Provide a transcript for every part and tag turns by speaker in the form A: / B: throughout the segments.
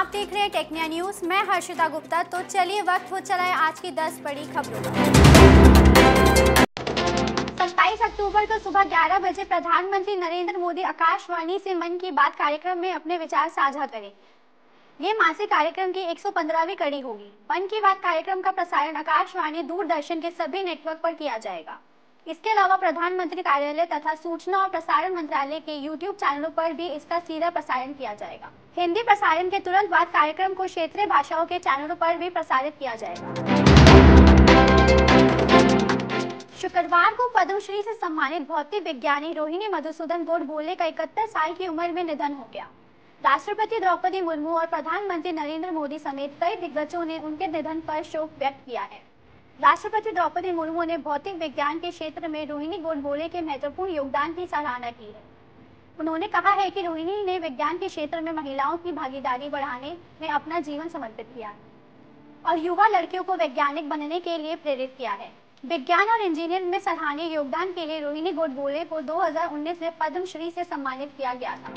A: आप देख रहे हैं टेक्निया न्यूज। मैं हर्षिता गुप्ता। तो चलिए वक्त हो चला है आज की 10 बड़ी खबरों का। 27 अक्टूबर को सुबह 11 बजे प्रधानमंत्री नरेंद्र मोदी आकाशवाणी से मन की बात कार्यक्रम में अपने विचार साझा करेंगे। ये मासिक कार्यक्रम की 115वीं कड़ी होगी। मन की बात कार्यक्रम का प्रसारण आकाशवाणी दूरदर्शन के सभी नेटवर्क पर किया जाएगा। इसके अलावा प्रधानमंत्री कार्यालय तथा सूचना और प्रसारण मंत्रालय के YouTube चैनलों पर भी इसका सीधा प्रसारण किया जाएगा। हिंदी प्रसारण के तुरंत बाद कार्यक्रम को क्षेत्रीय भाषाओं के चैनलों पर भी प्रसारित किया जाएगा। शुक्रवार को पद्मश्री से सम्मानित भौतिक विज्ञानी रोहिणी मधुसूदन गोडबोले का 71 साल की उम्र में निधन हो गया। राष्ट्रपति द्रौपदी मुर्मू और प्रधानमंत्री नरेंद्र मोदी समेत कई दिग्गजों ने उनके निधन पर शोक व्यक्त किया है। राष्ट्रपति द्रौपदी मुर्मू ने भौतिक विज्ञान के क्षेत्र में रोहिणी गोडबोले के महत्वपूर्ण योगदान की सराहना की है। उन्होंने कहा है कि रोहिणी ने विज्ञान के क्षेत्र में महिलाओं की भागीदारी बढ़ाने में अपना जीवन समर्पित किया और युवा लड़कियों को वैज्ञानिक बनने के लिए प्रेरित किया है। विज्ञान और इंजीनियरिंग में सराहनीय योगदान के लिए रोहिणी गोडबोले को 2019 में पद्मश्री से सम्मानित किया गया था।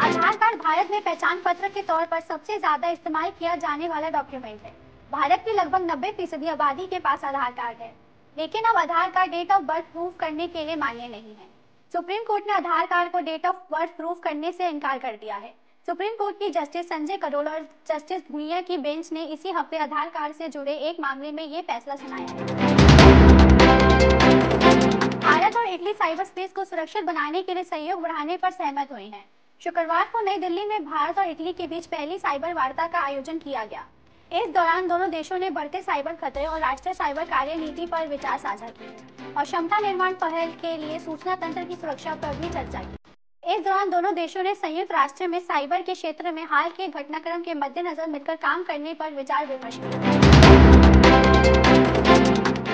A: आधार कार्ड भारत में पहचान पत्र के तौर पर सबसे ज्यादा इस्तेमाल किया जाने वाला डॉक्यूमेंट है। भारत की लगभग 90% आबादी के पास आधार कार्ड है, लेकिन अब Aadhaar card date of birth proof करने के लिए मान्य नहीं है। सुप्रीम कोर्ट ने आधार कार्ड को डेट ऑफ बर्थ प्रूफ करने से इनकार कर दिया है। सुप्रीम कोर्ट की जस्टिस संजय करोल और जस्टिस भुइया की बेंच ने इसी हफ्ते आधार कार्ड से जुड़े एक मामले में ये फैसला सुनाया है। भारत और इटली साइबर स्पेस को सुरक्षित बनाने के लिए सहयोग बढ़ाने पर सहमत हुए हैं। शुक्रवार को नई दिल्ली में भारत और इटली के बीच पहली साइबर वार्ता का आयोजन किया गया। इस दौरान दोनों देशों ने बढ़ते साइबर खतरे और राष्ट्रीय साइबर कार्य नीति पर विचार साझा किए और क्षमता निर्माण पहल के लिए सूचना तंत्र की सुरक्षा पर भी चर्चा की। इस दौरान दोनों देशों ने संयुक्त राष्ट्र में साइबर के क्षेत्र में हाल के घटनाक्रम के मद्देनजर मिलकर काम करने पर विचार विमर्श किया।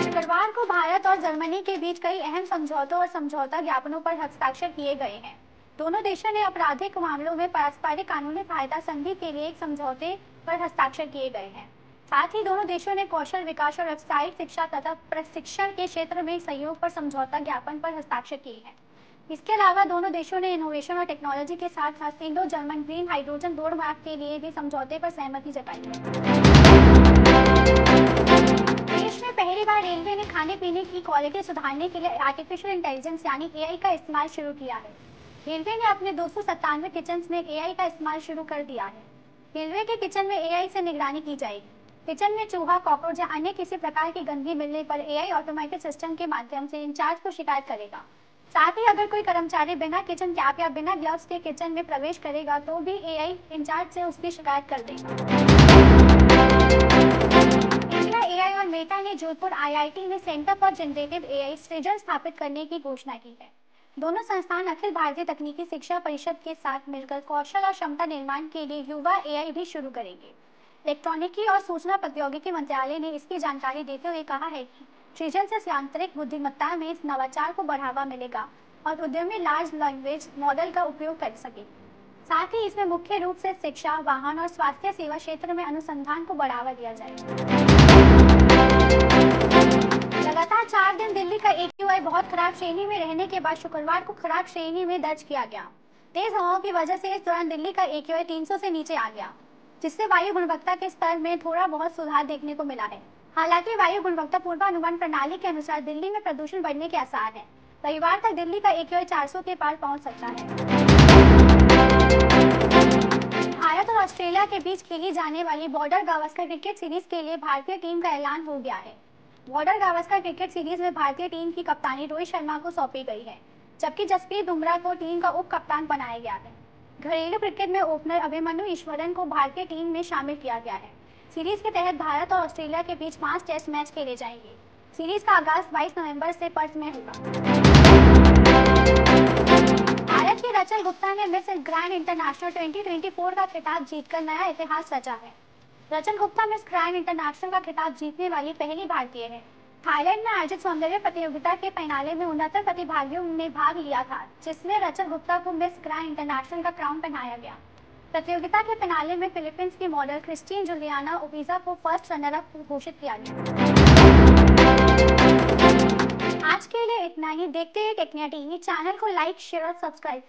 A: शुक्रवार को भारत और जर्मनी के बीच कई अहम समझौतों और समझौता ज्ञापनों पर हस्ताक्षर किए गए हैं। दोनों देशों ने आपराधिक मामलों में पारस्परिक कानूनी सहायता संधि के लिए एक समझौते पर हस्ताक्षर किए गए हैं। साथ ही दोनों देशों ने कौशल विकास और व्यावसायिक शिक्षा तथा प्रशिक्षण के क्षेत्र में सहयोग पर समझौता ज्ञापन पर हस्ताक्षर किए हैं। इसके अलावा दोनों देशों ने इनोवेशन और टेक्नोलॉजी के साथ साथ Indo German green hydrogen roadmap के लिए भी समझौते पर सहमति जताई है। देश में पहली बार रेलवे ने खाने पीने की क्वालिटी सुधारने के लिए आर्टिफिशियल इंटेलिजेंस यानी एआई का इस्तेमाल शुरू किया है। रेलवे ने अपने 297 किचन में एआई का इस्तेमाल शुरू कर दिया है। रेलवे के किचन में एआई से निगरानी की जाएगी। किचन में चूहा, कॉकरोच या अन्य किसी प्रकार की गंदगी मिलने पर एआई ऑटोमेटेड सिस्टम के माध्यम से इंचार्ज को शिकायत करेगा। साथ ही अगर कोई कर्मचारी बिना किचन कैप या बिना ग्लव्स के किचन में प्रवेश करेगा तो भी एआई इंचार्ज से उसकी शिकायत कर देगा। इंडिया एआई और मेटा ने जोधपुर आईआईटी में सेंटर फॉर जनरेटिव एआई सृजन स्थापित करने की घोषणा की है। दोनों संस्थान अखिल भारतीय तकनीकी शिक्षा परिषद के साथ मिलकर कौशल और क्षमता निर्माण के लिए युवा एआई भी शुरू करेंगे। इलेक्ट्रॉनिकी और सूचना प्रौद्योगिकी मंत्रालय ने इसकी जानकारी देते हुए कहा है कि सृजन से यांत्रिक बुद्धिमत्ता में इस नवाचार को बढ़ावा मिलेगा और उद्यमी लार्ज लैंग्वेज मॉडल का उपयोग कर सके। साथ ही इसमें मुख्य रूप से शिक्षा, वाहन और स्वास्थ्य सेवा क्षेत्र में अनुसंधान को बढ़ावा दिया जाएगा। लगातार 4 दिन दिल्ली का AQI बहुत खराब श्रेणी में रहने के बाद शुक्रवार को खराब श्रेणी में दर्ज किया गया। तेज हवाओं की वजह से इस दौरान दिल्ली का AQI 300 से नीचे आ गया, जिससे वायु गुणवत्ता के स्तर में थोड़ा बहुत सुधार देखने को मिला है। हालांकि वायु गुणवत्ता पूर्वानुमान प्रणाली के अनुसार दिल्ली में प्रदूषण बढ़ने के आसार हैं। रविवार तक दिल्ली का AQI 400 के पार पहुंच सकता है। भारत और ऑस्ट्रेलिया के बीच खेली जाने वाली बॉर्डर गावस्कर क्रिकेट सीरीज के लिए भारतीय टीम का ऐलान हो गया है। बॉर्डर गावस्कर क्रिकेट सीरीज में भारतीय टीम की कप्तानी रोहित शर्मा को सौंपी गई है, जबकि जसप्रीत बुमराह को टीम का उप कप्तान बनाया गया है। घरेलू क्रिकेट में ओपनर अभिमन्यु ईश्वरन को भारतीय टीम में शामिल किया गया है। सीरीज के तहत भारत और ऑस्ट्रेलिया के बीच 5 टेस्ट मैच खेले जाएंगे। सीरीज का आगाज 22 नवंबर से पर्थ में होगा। भारत की रचल गुप्ता ने मिस ग्रैंड इंटरनेशनल 2024 का खिताब जीतकर नया इतिहास रचा है। रचल गुप्ता मिस ग्रैंड इंटरनेशनल का खिताब जीतने वाली पहली भारतीय है। थाईलैंड में आयोजित सौंदर्य प्रतियोगिता के फाइनले में 69 प्रतिभागियों ने भाग लिया था, जिसमें रचल गुप्ता को मिस ग्रैंड इंटरनेशनल का क्राउन पहनाया गया। प्रतियोगिता के फाइनले में फिलीपींस की मॉडल क्रिस्टीन जुलियाना ओपिजा को फर्स्ट रनर अप घोषित किया गया। आज के लिए इतना ही। देखते हैं टेक्निया टीवी। चैनल को लाइक, शेयर और सब्सक्राइब